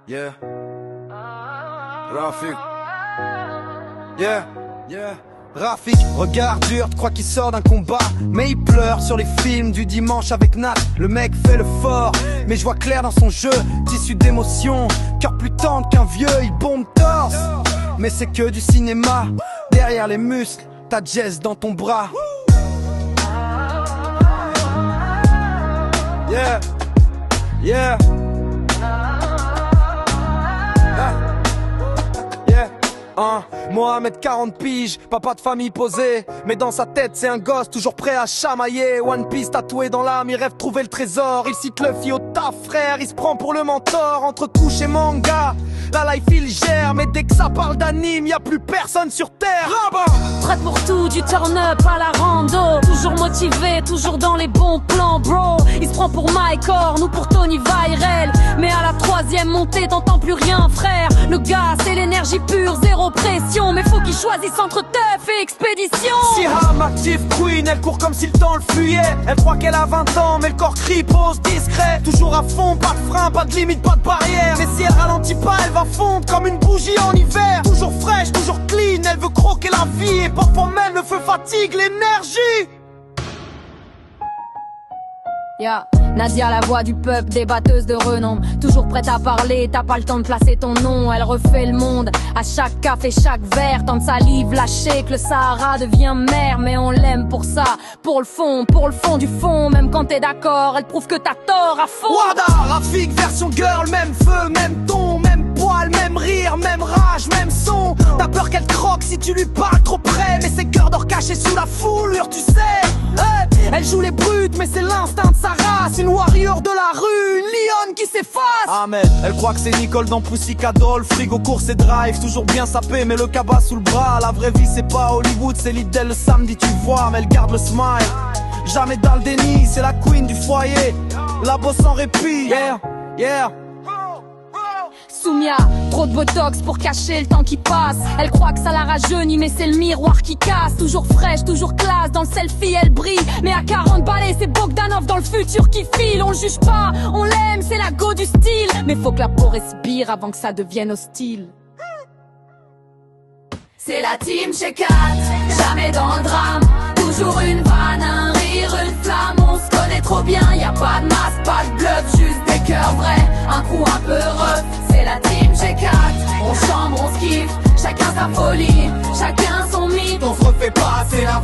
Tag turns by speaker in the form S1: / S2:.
S1: Yeah. Rafik. Yeah. Yeah. Rafik, regard dur, crois qu'il sort d'un combat, mais il pleure sur les films du dimanche avec Nat. Le mec fait le fort, mais je vois clair dans son jeu, tissu d'émotion, cœur plus tendre qu'un vieux, il bombe torse. Mais c'est que du cinéma, derrière les muscles, t'as Jess dans ton bras. Yeah, yeah. Mohamed 40 piges, papa de famille posé, mais dans sa tête c'est un gosse toujours prêt à chamailler. One Piece tatoué dans l'âme, il rêve trouver le trésor. Il cite Luffy au taf frère, il se prend pour le mentor. Entre couches et manga, la life il gère, mais dès que ça parle d'anime, y a plus personne sur terre.
S2: Prêt pour tout, du turn up à la rando. Toujours motivé, toujours dans les bons plans bro. Il se prend pour Mike Orr, nous pour Tony Viral. Mais à la troisième montée t'entends plus rien frère. Le gars c'est l'énergie pure, zéro pression. Mais faut qu'il choisisse entre teuf et expédition.
S1: Siham, active queen, elle court comme si le temps le fuyait. Elle croit qu'elle a 20 ans mais le corps crie pose discret. Toujours à fond, pas de frein, pas de limite, pas de barrière. Mais si elle ralentit pas, elle va fondre comme une bougie en hiver. Toujours fraîche, toujours clean, elle veut croquer la vie. Et parfois même le feu fatigue l'énergie.
S2: Yeah. Nadia, la voix du peuple, débatteuse de renom. Toujours prête à parler, t'as pas le temps de placer ton nom. Elle refait le monde, à chaque café, chaque verre. Tant de salive lâchée que le Sahara devient mer. Mais on l'aime pour ça, pour le fond du fond. Même quand t'es d'accord, elle prouve que t'as tort à fond.
S1: Wada, Rafik, version girl, même feu, même ton, même poil, même rire, même rage, même son. T'as peur qu'elle croque si tu lui parles trop près. Mais c'est cœur d'or caché sous la foulure, tu sais. Elle joue les brutes, mais c'est l'instinct de sa race. Une warrior de la rue, une lionne qui s'efface. Amen, elle croit que c'est Nicole dans Pussycat Doll. Frigo, course et drive, toujours bien sapé, mais le cabas sous le bras. La vraie vie c'est pas Hollywood, c'est Lidl le samedi tu vois. Mais elle garde le smile, jamais dans le déni. C'est la queen du foyer, la bosse sans répit. Yeah, yeah.
S2: Soumia, trop de botox pour cacher le temps qui passe. Elle croit que ça la rajeunit mais c'est le miroir qui casse. Toujours fraîche, toujours classe, dans le selfie elle brille. Mais à 40 balais c'est Bogdanov dans le futur qui file. On le juge pas, on l'aime, c'est la go du style. Mais faut que la peau respire avant que ça devienne hostile. C'est la team chez Kat, jamais dans le drame. Toujours une vanne, un rire, une flamme. On se connaît trop bien, y a pas de masque, pas de bluff. Juste des cœurs vrais, un coup un peu rough. C'est la team chez Kat, on chambre, on se kiffe. Chacun sa folie, chacun son mythe.
S1: On se refait pas, c'est la